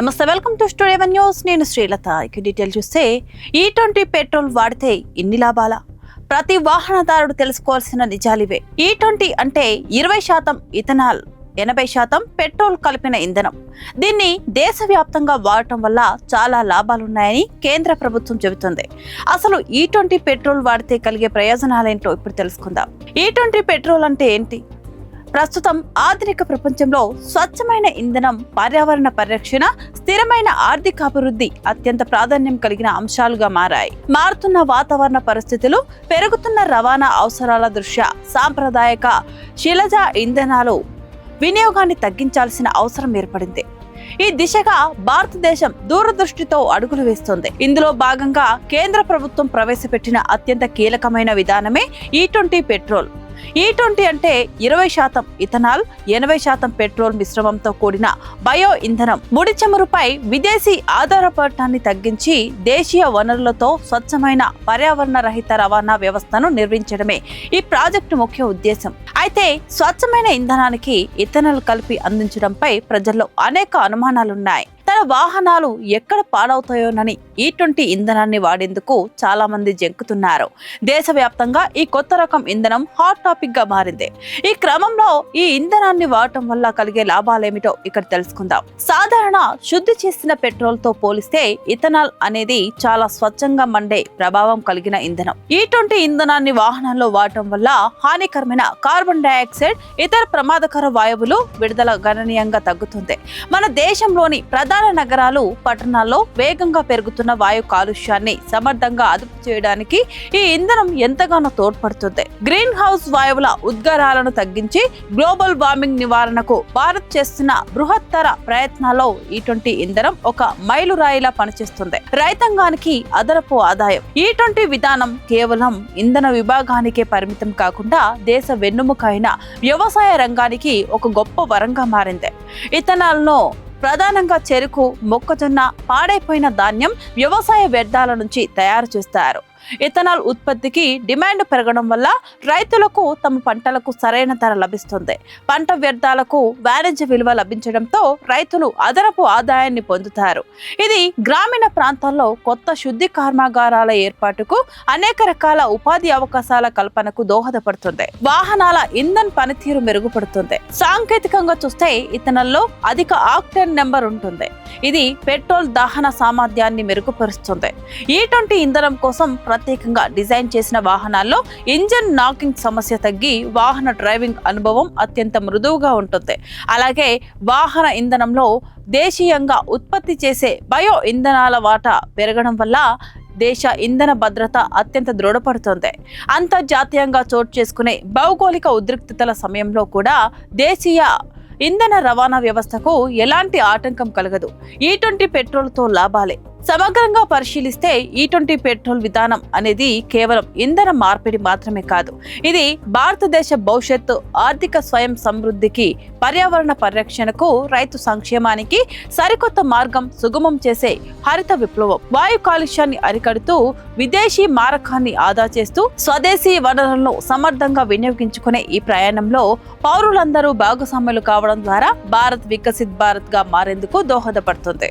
నమస్తే, welcome to studio one news. నేను శ్రీలత. ఇక డీటెయిల్ చూస్తే E20 పెట్రోల్ వాడితే ఎన్ని లాభాలా? ప్రతి వాహనదారుడు తెలుసుకోవాల్సిన నిజాలివే. E20 అంటే 20% ఇథనాల్, 80% పెట్రోల్ కలిపిన ఇంధనం. దీన్ని దేశవ్యాప్తంగా వాడటం వల్ల చాలా లాభాలున్నాయని కేంద్ర ప్రభుత్వం చెబుతుంది. అసలు E20 పెట్రోల్ వాడితే కలిగే ప్రయోజనాలేంటో ఇప్పుడు తెలుసుకుందాం. E20 పెట్రోల్ అంటే ఏంటి? ప్రస్తుతం ఆధునిక ప్రపంచంలో స్వచ్ఛమైన ఇంధనం, పర్యావరణ పరిరక్షణ, స్థిరమైన ఆర్థికాభివృద్ధి అత్యంత ప్రాధాన్యం కలిగిన అంశాలుగా మారాయి. మారుతున్న వాతావరణ పరిస్థితులు, పెరుగుతున్న రవాణా అవసరాల దృష్ట్యా సాంప్రదాయక శిలాజ ఇంధనాలు వినియోగాన్ని తగ్గించాల్సిన అవసరం ఏర్పడింది. ఈ దిశగా భారతదేశం దూరదృష్టితో అడుగులు వేస్తోంది. ఇందులో భాగంగా కేంద్ర ప్రభుత్వం ప్రవేశపెట్టిన అత్యంత కీలకమైన విధానమే E20 పెట్రోల్. E20 అంటే 20% ఇథనాల్, 80% పెట్రోల్ మిశ్రమంతో కూడిన బయో ఇంధనం. ముడి చమురుపై విదేశీ ఆధారపడటాన్ని తగ్గించి దేశీయ వనరులతో స్వచ్ఛమైన పర్యావరణ రహిత రవాణా వ్యవస్థను నిర్మించడమే ఈ ప్రాజెక్టు ముఖ్య ఉద్దేశం. అయితే స్వచ్ఛమైన ఇంధనానికి ఇథనాల్ కలిపి అందించడంపై ప్రజల్లో అనేక అనుమానాలున్నాయి. తన వాహనాలు ఎక్కడ పాడవుతాయోనని E20 ఇంధనాన్ని వాడేందుకు చాలా మంది జంకుతున్నారు. దేశవ్యాప్తంగా ఈ కొత్త రకం ఇంధనం హాట్ టాపిక్ గా మారింది. ఈ క్రమంలో ఈ ఇంధనాన్ని వాడటం వల్ల కలిగే లాభాలేమిటో ఇక్కడ తెలుసుకుందాం. సాధారణ శుద్ధి చేసిన పెట్రోల్ తో పోలిస్తే ఇథనాల్ అనేది చాలా స్వచ్ఛంగా మండే ప్రభావం కలిగిన ఇంధనం. E20 ఇంధనాన్ని వాహనాల్లో వాడటం వల్ల హానికరమైన కార్బన్ డయాక్సైడ్, ఇతర ప్రమాదకర వాయువులు విడుదల గణనీయంగా తగ్గుతుంది. మన దేశంలోని ప్రధాన నగరాలు, పట్టణాల్లో వేగంగా పెరుగుతున్న వాయు కాలుష్యాన్ని సమర్థంగా అదుపు చేయడానికి ఈ ఇంధనం ఎంతగానో తోడ్పడుతుంది. గ్రీన్ హౌస్ వాయువుల ఉద్గారాలను తగ్గించి గ్లోబల్ వార్మింగ్ నివారణకు భారత్ చేస్తున్న బృహత్తర ప్రయత్నాల్లో E20 ఇంధనం ఒక మైలురాయిలా పనిచేస్తుంది. రైతాంగానికి అదనపు ఆదాయం. E20 విధానం కేవలం ఇంధన విభాగానికే పరిమితం కాకుండా దేశ వెన్నెముక అయిన వ్యవసాయ రంగానికి ఒక గొప్ప వరంగా మారింది. ఇథనాల్ను ప్రధానంగా చెరుకు, మొక్కజొన్న, పాడైపోయిన ధాన్యం, వ్యవసాయ వ్యర్థాల నుంచి తయారు చేస్తారు. ఇథనాల్ ఉత్పత్తికి డిమాండ్ పెరగడం వల్ల రైతులకు తమ పంటలకు సరైన ధర లభిస్తుంది. పంట వ్యర్థాలకు వాణిజ్య విలువ లభించడంతో రైతులు అదనపు ఆదాయాన్ని పొందుతారు. ఇది గ్రామీణ ప్రాంతాల్లో కొత్త శుద్ధి కర్మాగారాల ఏర్పాటుకు, అనేక రకాల ఉపాధి అవకాశాల కల్పనకు దోహదపడుతుంది. వాహనాల ఇంధన్ పనితీరు మెరుగుపడుతుంది. సాంకేతికంగా చూస్తే ఇథనాల్లో అధిక ఆక్టేన్ నెంబర్ ఉంటుంది. ఇది పెట్రోల్ దహన సామర్థ్యాన్ని మెరుగుపరుస్తుంది. E20 ఇంధనం కోసం ప్రత్యేకంగా డిజైన్ చేసిన వాహనాల్లో ఇంజన్ నాకింగ్ సమస్య తగ్గి వాహన డ్రైవింగ్ అనుభవం అత్యంత మృదువుగా ఉంటుంది. అలాగే వాహన ఇంధనంలో దేశీయంగా ఉత్పత్తి చేసే బయో ఇంధనాల వాటా పెరగడం వల్ల దేశ ఇంధన భద్రత అత్యంత దృఢపడుతుంది. అంతర్జాతీయంగా చోటు చేసుకునే భౌగోళిక ఉద్రిక్తతల సమయంలో కూడా దేశీయ ఇంధన రవాణా వ్యవస్థకు ఎలాంటి ఆటంకం కలగదు. E20 పెట్రోల్తో లాభాలే. సమగ్రంగా పరిశీలిస్తే E20 పెట్రోల్ విధానం అనేది కేవలం ఇంధన మార్పిడి మాత్రమే కాదు. ఇది భారతదేశ భవిష్యత్తు, ఆర్థిక స్వయం సమృద్ధికి, పర్యావరణ పరిరక్షణకు, రైతు సంక్షేమానికి సరికొత్త మార్గం సుగమం చేసే హరిత విప్లవం. వాయు కాలుష్యాన్ని అరికడుతూ, విదేశీ మారకాన్ని ఆదా చేస్తూ, స్వదేశీ వనరులను సమర్థంగా వినియోగించుకునే ఈ ప్రయాణంలో పౌరులందరూ భాగస్వాములు కావడం ద్వారా భారత్ వికసిత్ భారత్ గా మారేందుకు దోహదపడుతుంది.